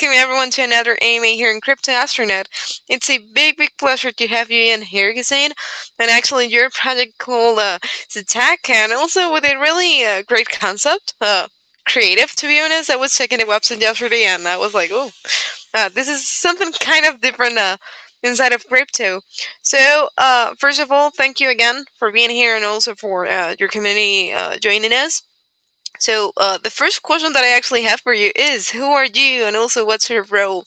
welcome everyone to another AMA here in Crypto Astronaut. It's a big pleasure to have you in here, Hussein. And actually, your project called Zatak, and also with a really great concept. Creative, to be honest. I was checking the website yesterday, and I was like, oh, this is something kind of different inside of crypto. So, first of all, thank you again for being here and also for your community joining us. So the first question that I actually have for you is, who are you, and also what's your role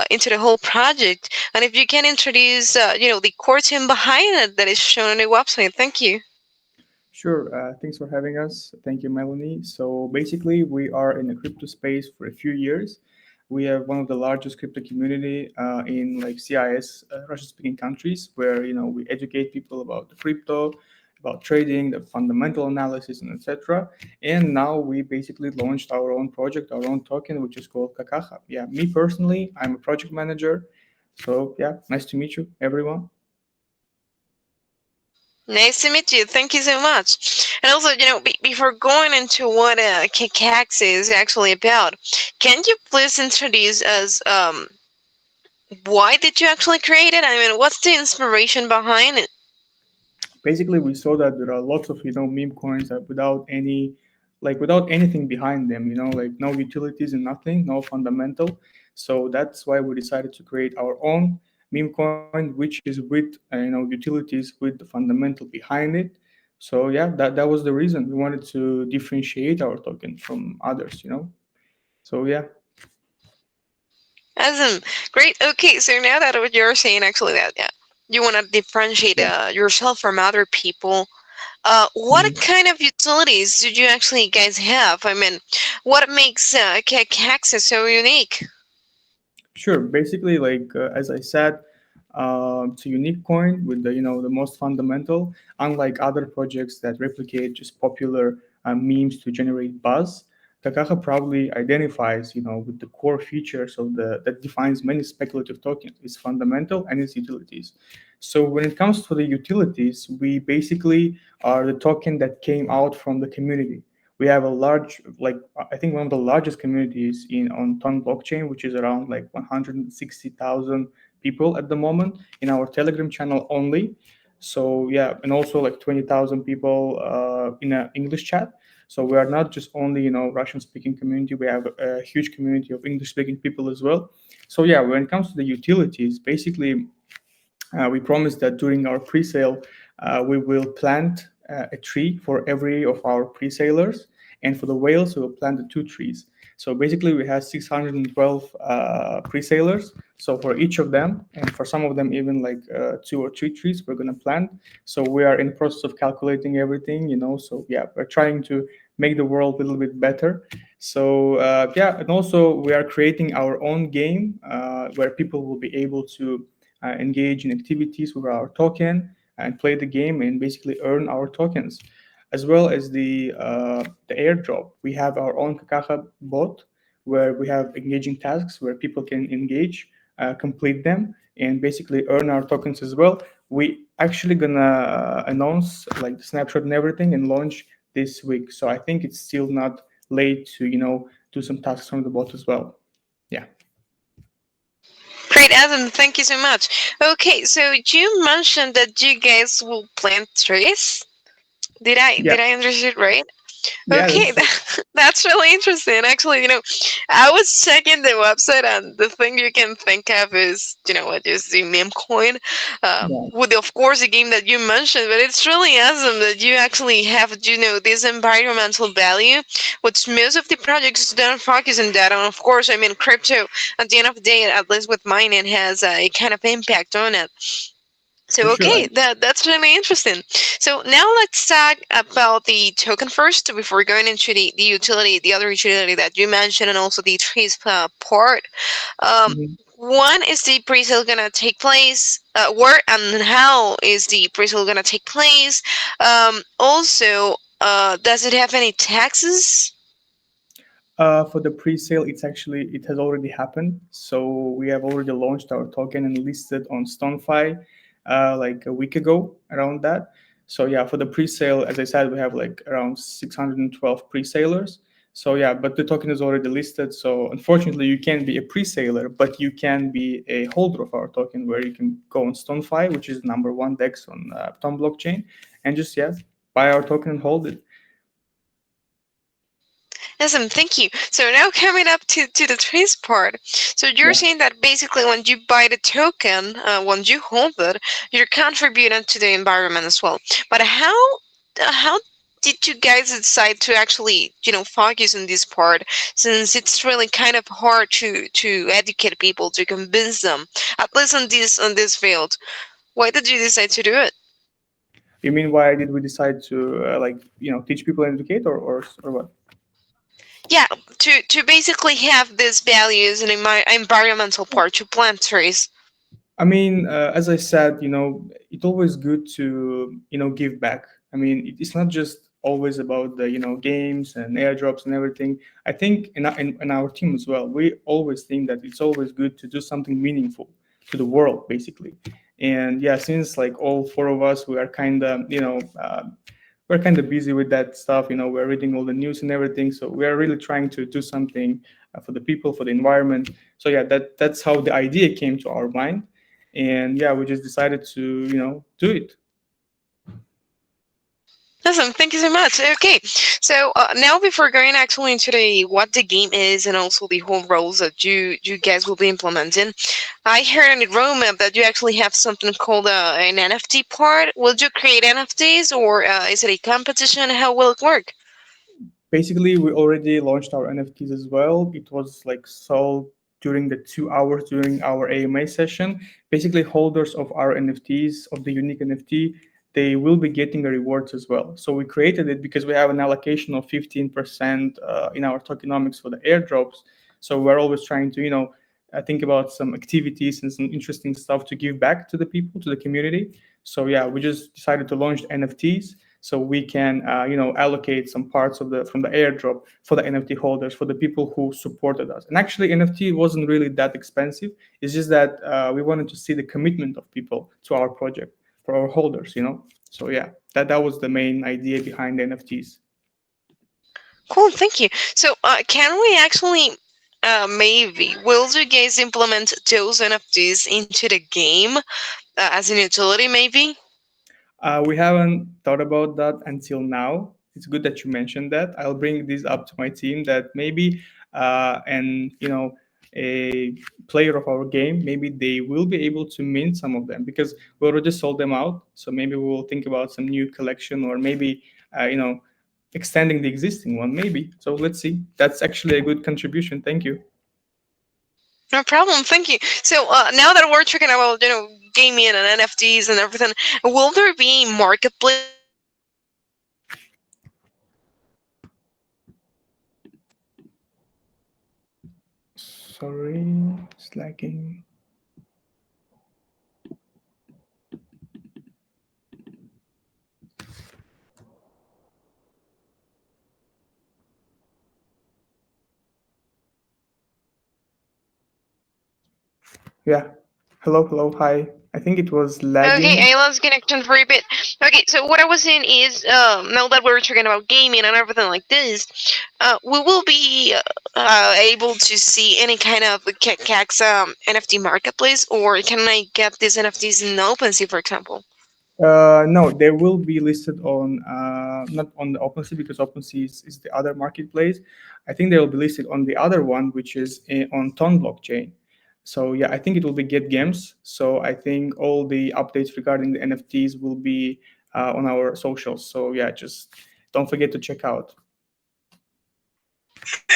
into the whole project? And if you can introduce, the core team behind it that is shown on the website. Thank you. Sure. Thanks for having us. Thank you, Melanie. So basically, we are in the crypto space for a few years. We have one of the largest crypto community in like CIS, Russian-speaking countries, where we educate people about the crypto, about trading, the fundamental analysis, and etc. And now we basically launched our own project, our own token, which is called KAKAXA. Yeah, me personally, I'm a project manager. So yeah, nice to meet you, everyone. Nice to meet you. Thank you so much. And also, before going into what KAKAXA is actually about, can you please introduce us why did you actually create it? I mean, what's the inspiration behind it? Basically we saw that there are lots of meme coins that without anything behind them, like no utilities and nothing, no fundamental. So that's why we decided to create our own meme coin, which is with utilities with the fundamental behind it. So yeah, that was the reason we wanted to differentiate our token from others. So yeah. Awesome. Great. Okay, so now that what you're saying, actually, that yeah, you want to differentiate Yeah. yourself from other people. What Mhm. kind of utilities did you actually guys have? I mean, what makes KAKAXA so unique? Sure. Basically, like as I said, it's a unique coin with the most fundamental. Unlike other projects that replicate just popular memes to generate buzz, Kakaha probably identifies with the core features of the that defines many speculative tokens. Its fundamental and its utilities. So when it comes to the utilities, we basically are the token that came out from the community. We have a large, like I think one of the largest communities in on Ton blockchain, which is around like 160,000 people at the moment in our Telegram channel only. So yeah, and also like 20,000 people in an English chat. So we are not just only Russian speaking community. We have a huge community of English speaking people as well. So yeah, when it comes to the utilities, basically we promised that during our pre-sale, we will plant a tree for every of our pre-salers, and for the whales, we will plant the two trees. So basically, we have 612 pre-salers. So for each of them, and for some of them, even like two or three trees, we're gonna plant. So we are in the process of calculating everything. So yeah, we're trying to make the world a little bit better. So yeah, and also we are creating our own game where people will be able to engage in activities with our token and play the game and basically earn our tokens, as well as the airdrop. We have our own Kakaha bot where we have engaging tasks where people can engage, complete them, and basically earn our tokens as well. We actually gonna announce like the snapshot and everything and launch this week. So I think it's still not late to do some tasks from the bot as well. Yeah. Great, Adam. Thank you so much. Okay, so you mentioned that you guys will plant trees. Did I Yeah. did I understand right? Yeah, Okay, that's that's really interesting. Actually, I was checking the website, and the thing you can think of is, what is the Memecoin, yeah. with of course the game that you mentioned. But it's really awesome that you actually have, this environmental value, which most of the projects don't focus on that. And of course, I mean, crypto at the end of the day, at least with mining, has a kind of impact on it. For So sure. okay, that's really interesting. So now let's talk about the token first before going into the utility, the other utility that you mentioned, and also the trees part. Um, Mhm. one is the pre-sale gonna take place? Where and how is the pre-sale gonna take place? Also, does it have any taxes? For the pre-sale, it has already happened. So we have already launched our token and listed on StoneFi like a week ago, around that. So yeah, for the pre-sale, as I said, we have like around 612 pre-salers. So yeah, but the token is already listed. So unfortunately, you can't be a pre-saler, but you can be a holder of our token, where you can go on StoneFi, which is number one DEX on Tom blockchain, and just yeah, buy our token and hold it. Awesome, thank you. So now coming up to the trace part. So you're Yeah. saying that basically when you buy the token, once you hold it, you're contributing to the environment as well. But how did you guys decide to actually, focus on this part, since it's really kind of hard to educate people, to convince them, at least on this field? Why did you decide to do it? You mean why did we decide to teach people and educate, or what? Yeah, to basically have these values and environmental part to plant trees. I mean, as I said, it's always good to give back. I mean, it's not just always about the games and airdrops and everything. I think in our team as well, we always think that it's always good to do something meaningful to the world, basically. And yeah, since like all four of us, we are kind of we're kind of busy with that stuff. We're reading all the news and everything, so we are really trying to do something for the people, for the environment. So yeah, that's how the idea came to our mind, and yeah, we just decided to do it. Awesome, thank you so much. Okay, so now before going actually into the what the game is and also the whole roles that you guys will be implementing, I heard on the roadmap that you actually have something called an NFT part. Will you create NFTs, or is it a competition? How will it work? Basically, we already launched our NFTs as well. It was like sold during the 2 hours during our AMA session. Basically, holders of our NFTs, of the unique NFT, they will be getting the rewards as well. So we created it because we have an allocation of 15% in our tokenomics for the airdrops. So we're always trying to, think about some activities and some interesting stuff to give back to the people, to the community. So yeah, we just decided to launch NFTs so we can allocate some parts of the from the airdrop for the NFT holders, for the people who supported us. And actually, NFT wasn't really that expensive. It's just that we wanted to see the commitment of people to our project, for our holders. So yeah, that was the main idea behind the NFTs. Cool, thank you. So can we actually maybe will you guys implement those NFTs into the game as an utility, maybe? We haven't thought about that until now. It's good that you mentioned that. I'll bring this up to my team that maybe, and a player of our game, maybe they will be able to mint some of them because we already sold them out. So maybe we will think about some new collection, or maybe, extending the existing one. Maybe. So let's see. That's actually a good contribution. Thank you. No problem, thank you. So now that we're talking about gaming and NFTs and everything, will there be marketplace for the NFTs as well? Sorry, slacking. Yeah. Hello, hello, hi. I think it was Okay, lagging. I lost connection for a bit. Okay, so what I was saying is, now that we're talking about gaming and everything like this, we will be able to see any kind of KAKAXA NFT marketplace, or can I get these NFTs in OpenSea, for example? No, they will be listed on not on the OpenSea, because OpenSea is the other marketplace. I think they will be listed on the other one, which is on Ton blockchain. So yeah, I think it will be Get Games. So I think all the updates regarding the NFTs will be on our socials. So yeah, just don't forget to check out.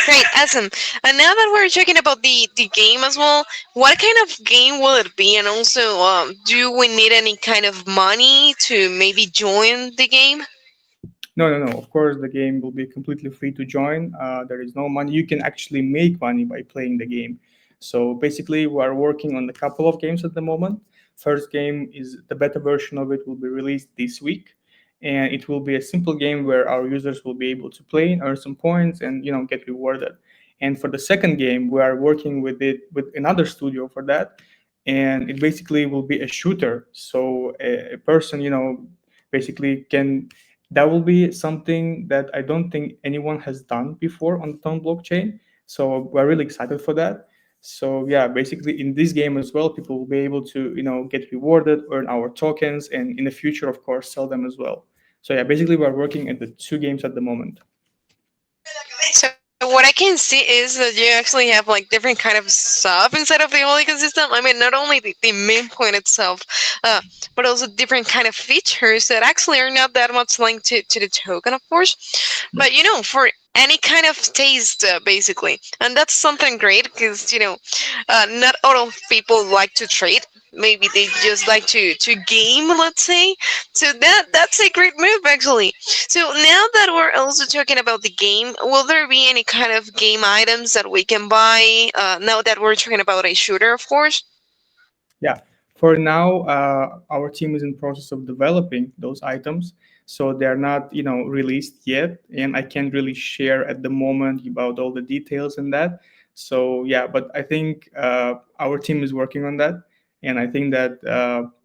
Great, awesome. And now that we're talking about the game as well, what kind of game will it be? And also, do we need any kind of money to maybe join the game? No, no, no. Of course, the game will be completely free to join. There is no money. You can actually make money by playing the game. So basically, we are working on a couple of games at the moment. First game is the beta version of it will be released this week, and it will be a simple game where our users will be able to play, earn some points, and get rewarded. And for the second game, we are working with it with another studio for that, and it basically will be a shooter. So a person, basically can That will be something that I don't think anyone has done before on the Tone blockchain. So we're really excited for that. So yeah, basically in this game as well, people will be able to get rewarded, earn our tokens, and in the future, of course, sell them as well. So yeah, basically we're working at the two games at the moment. So what I can see is that you actually have like different kind of stuff inside of the whole ecosystem. I mean, not only the main point itself, uh, but also different kind of features that actually are not that much linked to the token, of course. Yeah. But for any kind of taste, basically, and that's something great because not all of people like to trade. Maybe they just like to game, let's say. So that's a great move, actually. So now that we're also talking about the game, will there be any kind of game items that we can buy? Now that we're talking about a shooter, of course. Yeah. For now, our team is in process of developing those items, so they're not, released yet, and I can't really share at the moment about all the details and that. So yeah, but I think our team is working on that, and I think that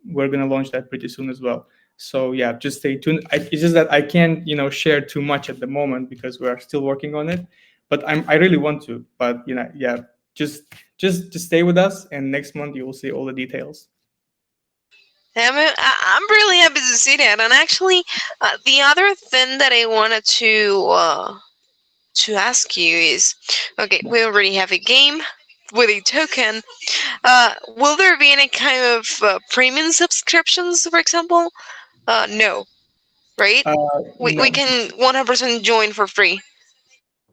we're gonna launch that pretty soon as well. So yeah, just stay tuned. It's just that I can't, share too much at the moment because we are still working on it. But I really want to. But yeah, just just stay with us, and next month you will see all the details. I'm really happy to see that. And actually, the other thing that I wanted to ask you is, okay, we already have a game with a token. Will there be any kind of premium subscriptions, for example? No, right? We No. can 100% join for free.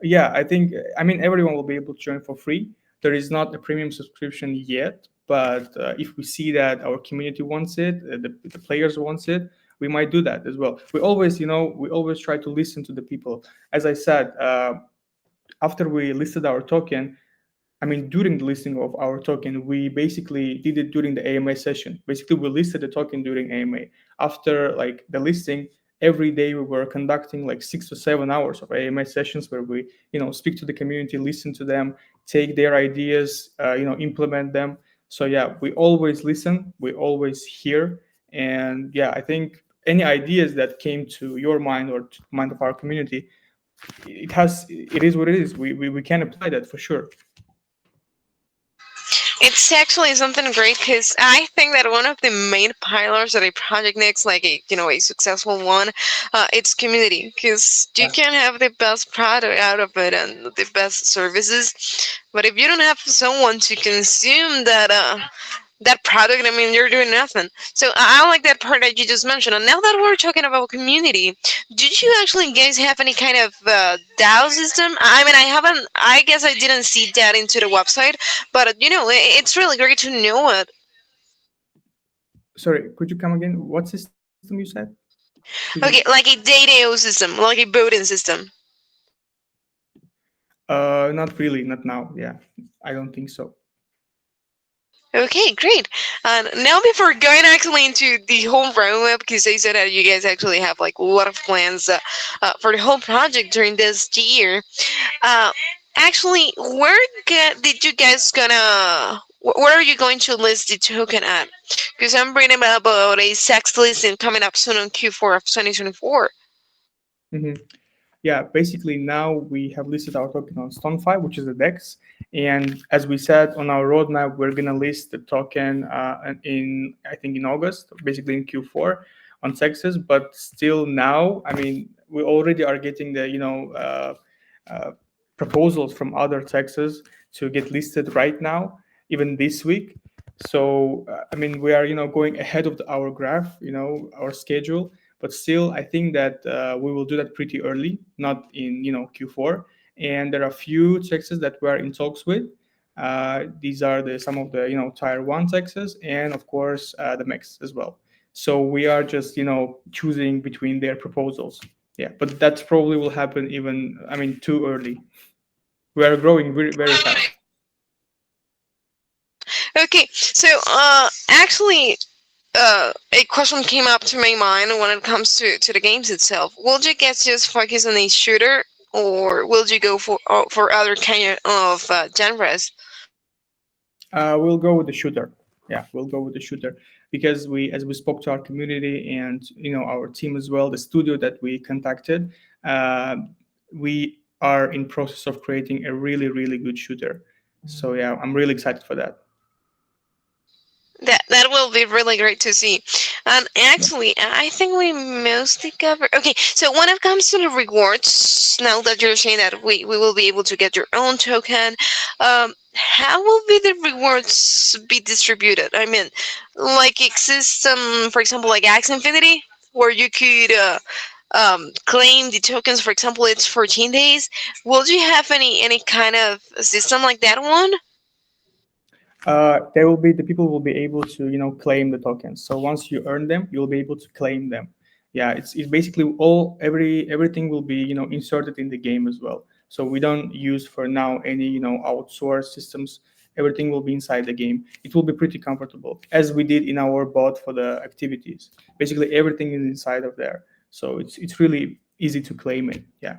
Yeah, I think, I mean, everyone will be able to join for free. There is not a premium subscription yet, but if we see that our community wants it, the players wants it, we might do that as well. We always try to listen to the people. As I said, after we listed our token, I mean, during the listing of our token, we basically did it during the AMA session. Basically, we listed the token during AMA. After like the listing, every day we were conducting like 6 to 7 hours of AMA sessions where we, speak to the community, listen to them, take their ideas, implement them. So yeah, we always listen, we always hear, and yeah, I think any ideas that came to your mind or to the mind of our community, it is what it is. We can apply that for sure. It's actually something great because I think that one of the main pillars that a project needs, like a successful one, it's community. Because you can have the best product out of it and the best services, but if you don't have someone to consume that product, I mean, you're doing nothing. So I like that part that you just mentioned. And now that we're talking about community, did you actually guys have any kind of DAO system? I mean, I haven't. I guess I didn't see that into the website, but it's really great to know it. Sorry, could you come again? What system you said? Could you? Okay, like a data system, like a voting system. Not really, not now. Yeah, I don't think so. Okay, great. And now before going actually into the whole roadmap, because they said that you guys actually have like a lot of plans for the whole project during this year. Uh, Actually, did you guys where are you going to list the token at? Because I'm reading about a sex listing coming up soon on Q4 of 2024. hmm Yeah, basically now we have listed our token on StoneFi, which is the DEX, and as we said on our roadmap, we're gonna list the token in I think in August, basically in Q4 on Sexes. But still now, I mean, we already are getting the uh, proposals from other Texas to get listed right now, even this week. So I mean, we are going ahead of our graph, our schedule. But still, I think that we will do that pretty early, not in Q4. And there are a few Texas that we are in talks with. These are some of the tier one Texas, and of course the mix as well. So we are just choosing between their proposals. Yeah, but that probably will happen even, I mean, too early. We are growing very, very fast. Okay, so actually, a question came up to my mind when it comes to the games itself. Will you guys just focus on a shooter, or will you go for other kind of genres? We'll go with the shooter. yeah, we'll go with the shooter because as we spoke to our community and our team as well, the studio that we contacted, uh, we are in process of creating a really really good shooter. So yeah, I'm really excited for that. That will be really great to see. And Yeah. actually, I think we mostly covered. Okay, so when it comes to the rewards, now that you're saying that we will be able to get your own token, how will be the rewards be distributed? I mean, like exists for example, like Axe Infinity, where you could claim the tokens. For example, it's 14 days. Will you have any kind of system like that one? There will be the people will be able to claim the tokens. So once you earn them, you'll be able to claim them. Yeah, it's basically everything will be inserted in the game as well. So we don't use for now any outsourced systems. Everything will be inside the game. It will be pretty comfortable as we did in our bot for the activities. Basically everything is inside of there. So it's really easy to claim it. Yeah.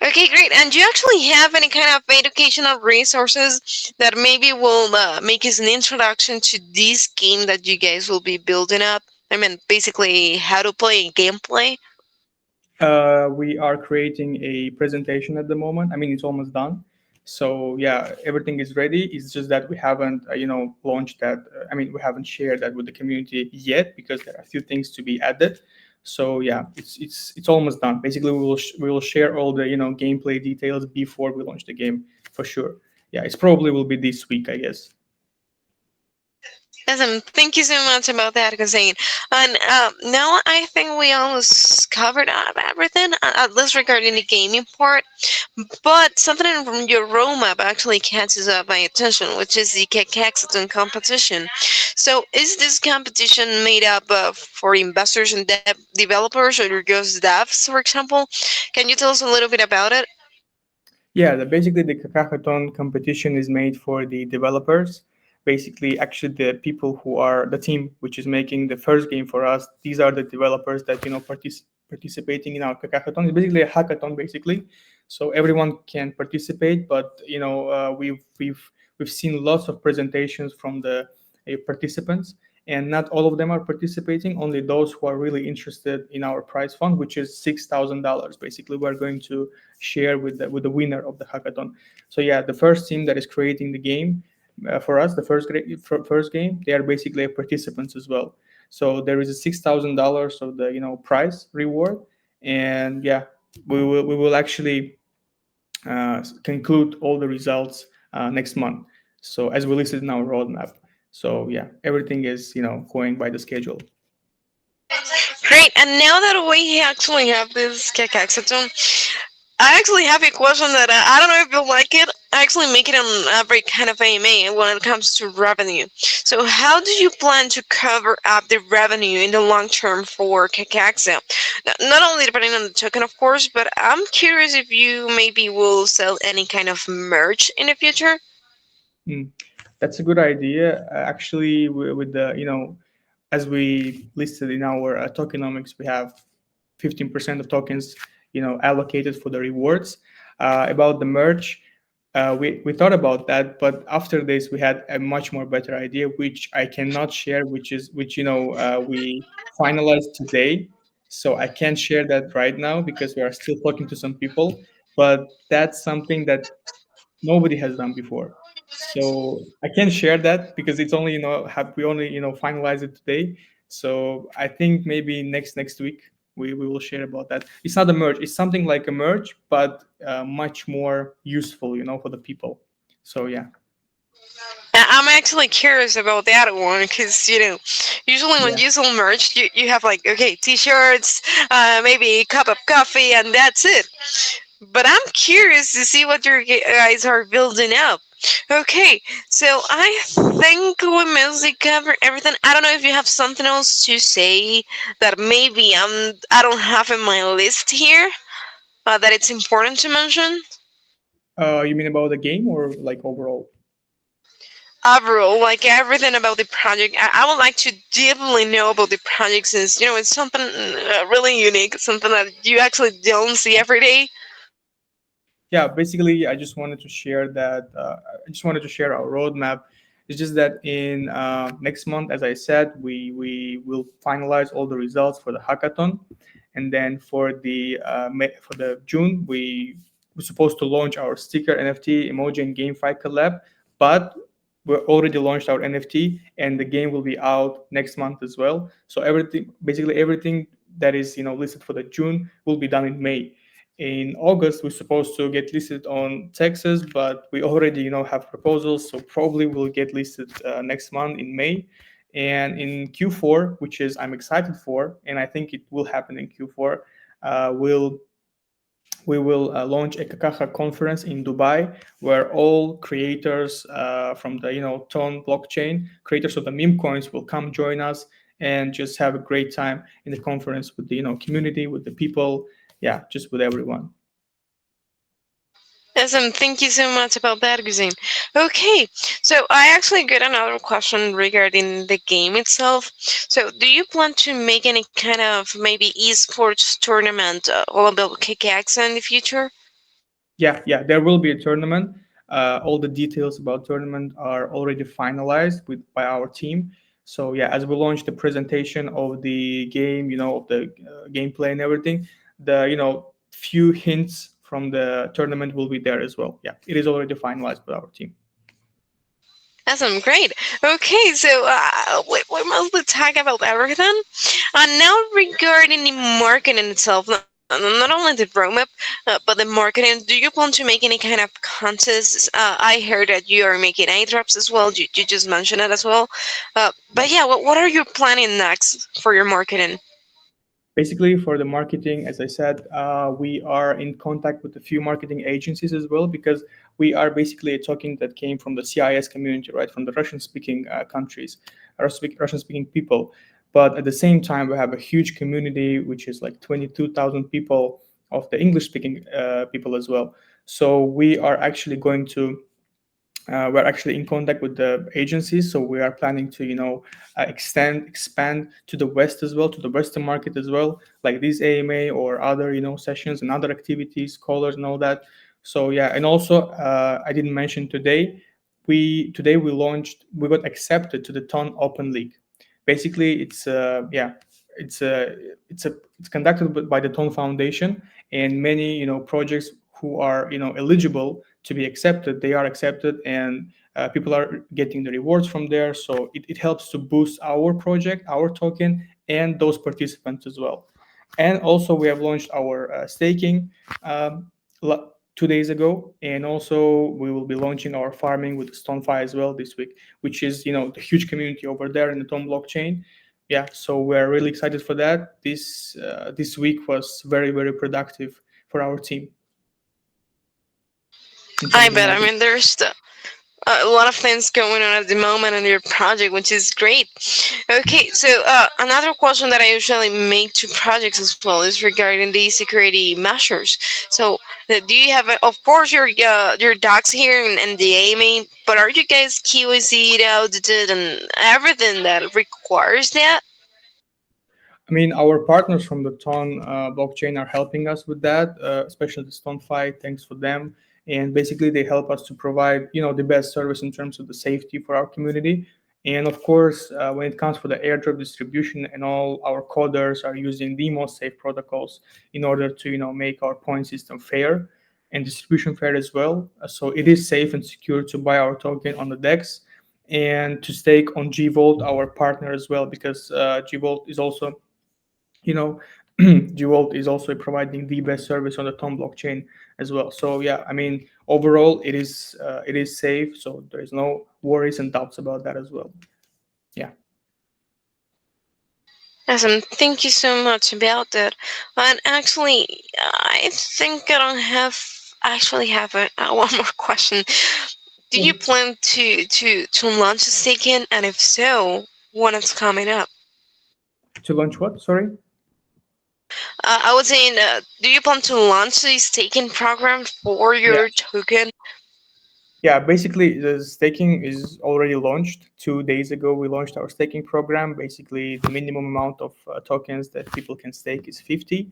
Okay, great. And do you actually have any kind of educational resources that maybe will make us an introduction to this game that you guys will be building up? I mean, basically, how to play gameplay. We are creating a presentation at the moment. I mean, it's almost done. So yeah, everything is ready. It's just that we haven't, launched that. I mean, we haven't shared that with the community yet because there are a few things to be added. So yeah, it's almost done. Basically, we will share all the gameplay details before we launch the game for sure. Yeah, it's probably will be this week, I guess. Awesome. Thank you so much about that, Hussein. And now I think we almost covered up everything, at least regarding the gaming part. But something from your roadmap actually catches up my attention, which is the KAKAXA competition. So, is this competition made up for investors and developers, or just devs, for example? Can you tell us a little bit about it? Yeah, basically the hackathon competition is made for the developers. Basically, actually, the people who are the team which is making the first game for us. These are the developers that participating in our hackathon. It's basically a hackathon, basically. So everyone can participate, but we've seen lots of presentations from the participants, and not all of them are participating. Only those who are really interested in our prize fund, which is $6,000. Basically, we're going to share with the winner of the hackathon. So yeah, the first team that is creating the game for us, the first game, they are basically participants as well. So there is a $6,000 of the prize reward, and yeah, we will actually conclude all the results next month. So as we listed in our roadmap. So yeah, everything is going by the schedule. Great. And now that we actually have this KAKAXA, I actually have a question that I don't know if you'll like it. I actually make it on every kind of AMA when it comes to revenue. So, how do you plan to cover up the revenue in the long term for KAKAXA? Not only depending on the token, of course, but I'm curious if you maybe will sell any kind of merch in the future. Mm, that's a good idea. Actually, with the as we listed in our tokenomics, we have 15% of tokens allocated for the rewards. About the merch, we thought about that, but after this we had a much more better idea, which I cannot share, which we finalized today. So I can't share that right now because we are still talking to some people, but that's something that nobody has done before. So I can't share that because it's only have we only finalized it today. So I think maybe next week we will share about that. It's not a merge. It's something like a merge, but much more useful, for the people. So yeah, I'm actually curious about that one because usually when yeah. you sell merch, you have like okay, t-shirts, maybe a cup of coffee, and that's it. But I'm curious to see what your guys are building up. Okay, so I think we mostly covered everything. I don't know if you have something else to say that maybe I don't have in my list here that it's important to mention. You mean about the game or like overall? Overall, like everything about the project, I would like to deeply know about the project since it's something really unique, something that you actually don't see every day. Yeah, basically, I just wanted to share that. I just wanted to share our roadmap. It's just that in next month, as I said, we will finalize all the results for the hackathon, and then for the June, we're supposed to launch our sticker NFT emoji and GameFi collab, but we already launched our NFT, and the game will be out next month as well. So everything, basically everything that is listed for the June will be done in May. In August, we're supposed to get listed on Texas, but we already have proposals, so probably we'll get listed next month in May. And in Q4, which is I'm excited for, and I think it will happen in Q4, uh, we'll we will launch a KAKAXA conference in Dubai, where all creators from the Ton blockchain, creators of the meme coins, will come join us and just have a great time in the conference with the community, with the people, yeah, just with everyone. Awesome. Thank you so much about that, Guzine. Okay, so I actually got another question regarding the game itself. So, do you plan to make any kind of maybe esports tournament all about KAKAXA in the future? Yeah, there will be a tournament. All the details about tournament are already finalized with by our team. So yeah, as we launch the presentation of the game, of the gameplay and everything, the few hints from the tournament will be there as well. Yeah, it is already finalized with our team. Awesome, great. Okay, so we mostly talk about everything. Now regarding the marketing itself, not only the roadmap, but the marketing, do you plan to make any kind of contests? I heard that you are making airdrops as well. You just mentioned it as well. Yeah. But yeah, what are you planning next for your marketing? Basically, for the marketing, as I said, we are in contact with a few marketing agencies as well, because we are basically a token that came from the CIS community, right, from the Russian-speaking countries, Russian-speaking people. But at the same time, we have a huge community, which is like 22,000 people of the English-speaking people as well. So we're actually in contact with the agencies, so we are planning to expand to the west as well, to the western market as well, like these AMA or other sessions and other activities, callers and all that. So yeah, and also I didn't mention we got accepted to the Ton Open League. Basically, it's a it's conducted by the Ton Foundation, and many projects who are eligible to be accepted, they are accepted, and people are getting the rewards from there. So it helps to boost our project, our token, and those participants as well. And also we have launched our staking 2 days ago, and also we will be launching our farming with StoneFi as well this week, which is the huge community over there in the Tom blockchain. Yeah, so we're really excited for that. This week was very, very productive for our team in I terms of bet. I marketing. mean, there's a lot of things going on at the moment in your project, which is great. Okay, so another question that I usually make to projects as well is regarding the security measures. So, do you have, of course, your docs here and the AMA, but are you guys QAC'd, audited, and everything that requires that? I mean, our partners from the Ton blockchain are helping us with that, especially the StoneFi. Thanks for them. And basically, they help us to provide, the best service in terms of the safety for our community. And of course, when it comes for the airdrop distribution and all, our coders are using the most safe protocols in order to, make our point system fair and distribution fair as well. So it is safe and secure to buy our token on the DEX and to stake on Gvolt, our partner as well, because Gvolt is also you know Gvolt is also providing the best service on the Tom blockchain as well. So yeah, I mean, overall it is safe, so there is no worries and doubts about that as well. Yeah. Awesome. Thank you so much about that. And actually, I think I don't have actually have one more question. Do you plan to launch a staking, and if so, when it's coming up? To launch what, sorry? I was saying, do you plan to launch a staking program for Yeah. your token? Yeah, basically the staking is already launched. 2 days ago we launched our staking program. Basically the minimum amount of tokens that people can stake is 50.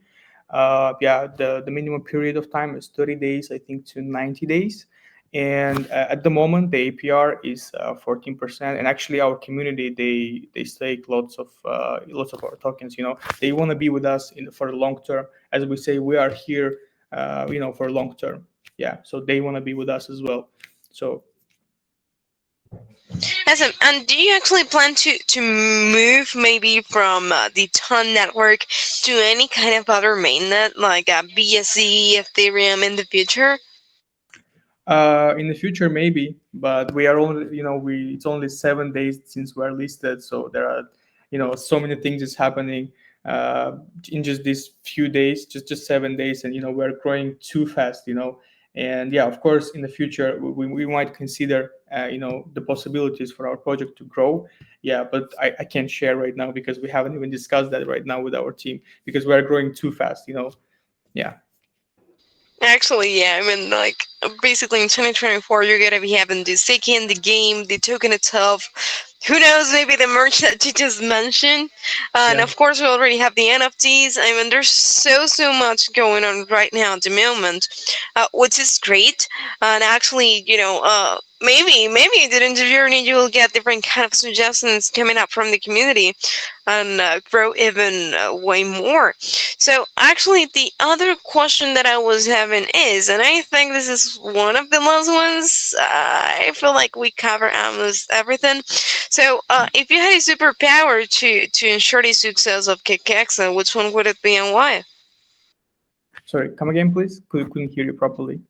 Yeah, the minimum period of time is 30 days, I think, to 90 days. And at the moment, the APR is 14%. And actually, our community they stake lots of our tokens. They want to be with us for the long term. As we say, we are here, for long term. Yeah, so they want to be with us as well. So Awesome. And do you actually plan to move maybe from the Ton network to any kind of other mainnet like BSC, Ethereum in the future? in the future, maybe, but we are only, it's only 7 days since we're listed, so there are, so many things is happening in just these few days, just 7 days, and we're growing too fast, and yeah, of course, in the future, we might consider, the possibilities for our project to grow. Yeah, but I can't share right now because we haven't even discussed that right now with our team because we are growing too fast, yeah. Actually, yeah. I mean, like, basically in 2024, you're gonna be having the staking, the game, the token itself. Who knows? Maybe the merch that you just mentioned, and Yeah. of course, we already have the NFTs. I mean, there's so much going on right now at the moment, which is great. And actually, maybe in the interview, you will get different kind of suggestions coming up from the community and grow even way more. So actually, the other question that I was having is, and I think this is one of the last ones. I feel like we cover almost everything. So if you had a superpower to ensure the success of KAKAXA, which one would it be and why? Sorry, come again, please. Couldn't hear you properly.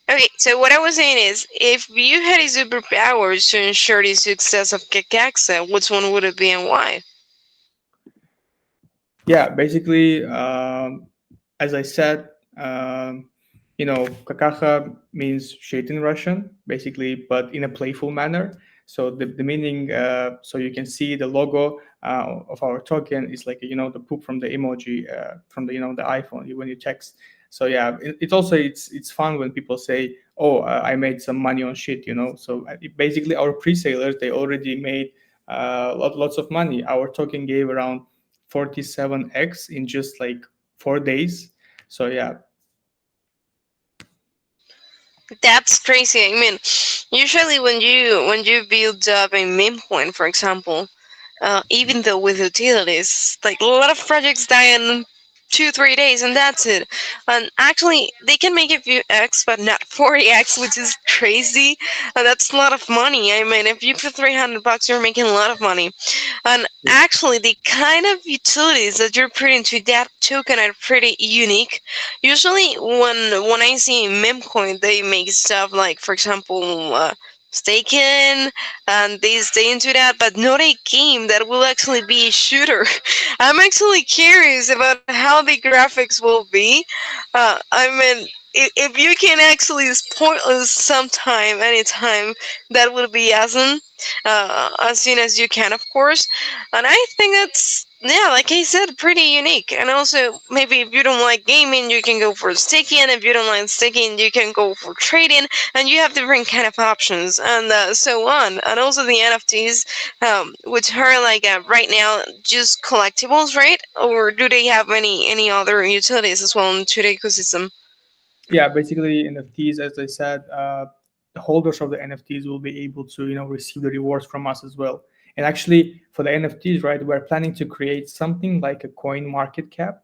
Okay, so what I was saying is, if you had a superpower to ensure the success of KAKAXA, which one would it be and why? Yeah, basically, as I said, kakaha means shit in Russian, basically, but in a playful manner. So the meaning, so you can see the logo of our token is like, the poop from the emoji from the iPhone when you text. So yeah, it's fun when people say, oh, I made some money on shit, So basically, our pre-salers, they already made lots of money. Our token gave around 47x in just like 4 days. So yeah. That's crazy. I mean, usually when you build up a meme coin, for example, even though with utilities, like a lot of projects die in 2-3 days, and that's it. And actually, they can make a few x, but not 40x, which is crazy. And that's a lot of money. I mean, if you put $300, you're making a lot of money. And actually, the kind of utilities that you're putting into that token are pretty unique. Usually, when I see meme coin, they make stuff like, for example, staking, and they stay into that, but not a game that will actually be a shooter. I'm actually curious about how the graphics will be. I mean, if you can actually spoil us sometime, anytime, that would be awesome. As soon as you can, of course. And I think that's, yeah, like I said, pretty unique. And also, maybe if you don't like gaming, you can go for staking. If you don't like staking, you can go for trading. And you have different kind of options and so on. And also the NFTs, which are like right now just collectibles, right? Or do they have any other utilities as well into the ecosystem? Yeah, basically NFTs, as I said, the holders of the NFTs will be able to receive the rewards from us as well. And actually, for the NFTs, right, we're planning to create something like a coin market cap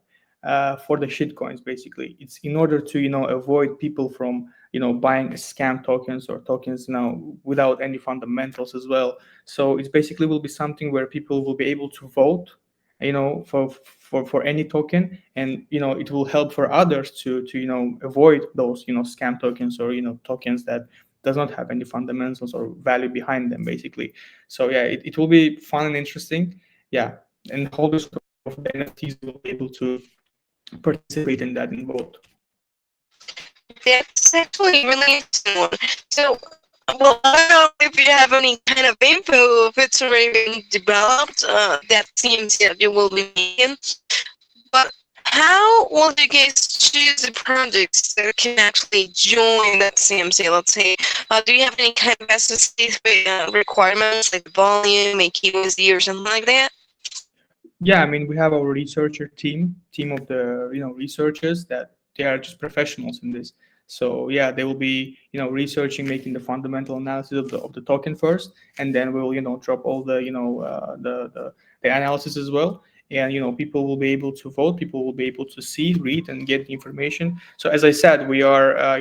for the shit coins. Basically, it's in order to avoid people from buying scam tokens or tokens without any fundamentals as well. So it's basically will be something where people will be able to vote for any token, and it will help for others to avoid those scam tokens or tokens that does not have any fundamentals or value behind them, basically. So yeah, it will be fun and interesting. Yeah, and holders of the NFTs will be able to participate in that and vote. That's actually a really interesting one. So, well, I don't know if you have any kind of info if it's already been developed, that CMC that you will be making. But how will you guys choose the projects that can actually join that CMC? Let's say, do you have any kind of SSD requirements like volume, a KYC, or something like that? Yeah, I mean, we have our researcher team of the researchers that they are just professionals in this. So yeah, they will be researching, making the fundamental analysis of the token first, and then we'll drop all the the analysis as well. And people will be able to vote, people will be able to see, read, and get the information. So as I said, we are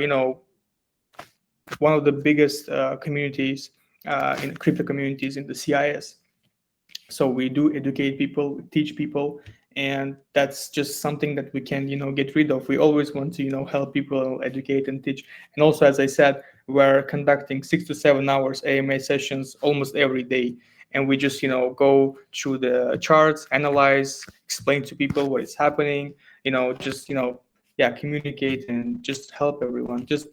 one of the biggest communities in crypto communities in the CIS. So we do educate people, teach people, and that's just something that we can get rid of. We always want to help people, educate and teach. And also, as I said, we're conducting 6 to 7 hours AMA sessions almost every day, and we just go through the charts, analyze, explain to people what is happening, just yeah, communicate and just help everyone. Just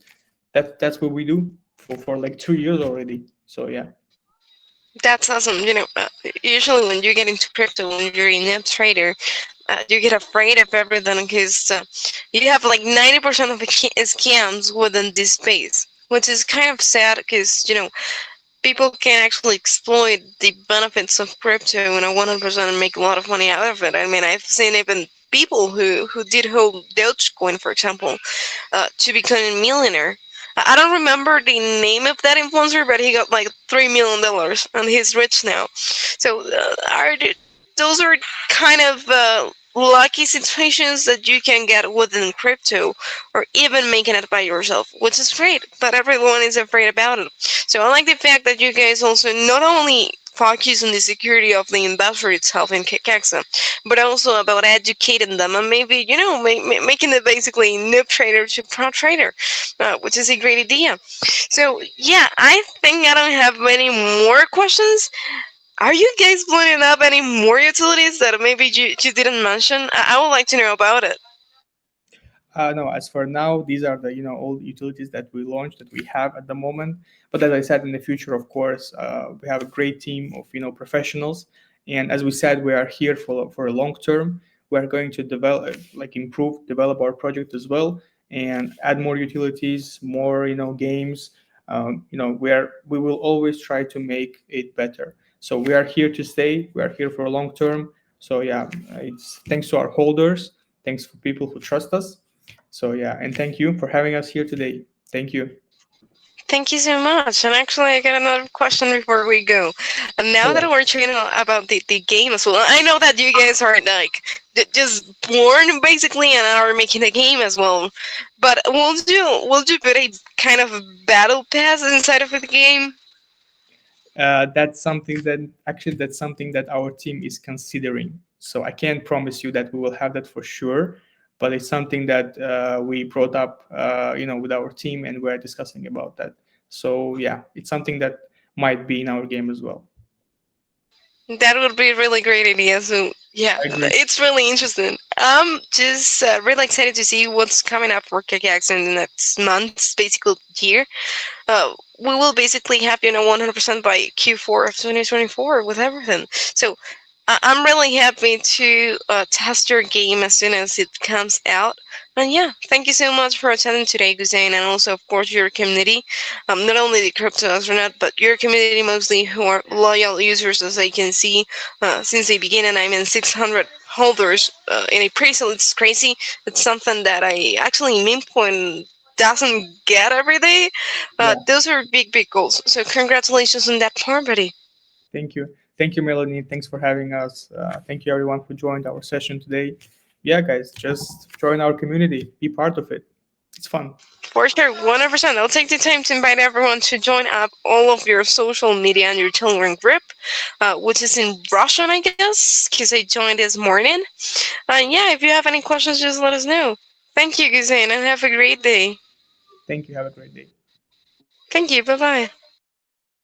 that's what we do for like 2 years already. So yeah. That's awesome. Usually when you get into crypto, when you're an app trader, you get afraid of everything because you have like 90% of the scams within this space, which is kind of sad because, people can actually exploit the benefits of crypto and 100% and make a lot of money out of it. I mean, I've seen even people who did hold Dogecoin, for example, to become a millionaire. I don't remember the name of that influencer, but he got like $3 million and he's rich now. So those are kind of lucky situations that you can get within crypto, or even making it by yourself, which is great. But everyone is afraid about it. So I like the fact that you guys also not only focus on the security of the investor itself in KAKAXA, but also about educating them and maybe, making it basically noob trader to pro trader, which is a great idea. So, yeah, I think I don't have any more questions. Are you guys planning up any more utilities that maybe you didn't mention? I would like to know about it. No, as for now, these are the all the utilities that we launched that we have at the moment. But as I said, in the future, of course, we have a great team of professionals, and as we said, we are here for a long term. We are going to develop, like improve, develop our project as well, and add more utilities, more games. We will always try to make it better. So we are here to stay. We are here for a long term. So yeah, it's thanks to our holders. Thanks for people who trust us. So yeah, and thank you for having us here today. Thank you. Thank you so much. And actually, I got another question before we go. And now that Sure. we're talking about the game as well, I know that you guys are like just born basically and are making a game as well. But will you put a kind of battle pass inside of the game? That's something that actually that's something that our team is considering. So I can't promise you that we will have that for sure, but it's something that we brought up, with our team, and we're discussing about that. So yeah, it's something that might be in our game as well. That would be a really great idea. So yeah, I agree. it's really interesting. I'm just really excited to see what's coming up for KKX in the next months, basically year. We will basically have 100% by Q4 of 2024 with everything. So I'm really happy to test your game as soon as it comes out. And yeah, thank you so much for attending today, Guzain, and also, of course, your community. Not only the crypto astronaut, but your community mostly who are loyal users, as I can see, since they begin. And I'm in 600 holders in a Presale. It's crazy. It's something that I actually Memecoin doesn't get every day. Yeah. Those are big, big goals. So congratulations on that part, buddy. Thank you. Thank you, Melanie. Thanks for having us. Thank you, everyone, who joined our session today. Yeah, guys, just join our community, be part of it. It's fun. For sure, 100%. I'll take the time to invite everyone to join up all of your social media and your Telegram group, which is in Russian, I guess, because I joined this morning. And yeah, if you have any questions, just let us know. Thank you, Guzan, and have a great day. Thank you. Have a great day. Thank you. Bye bye.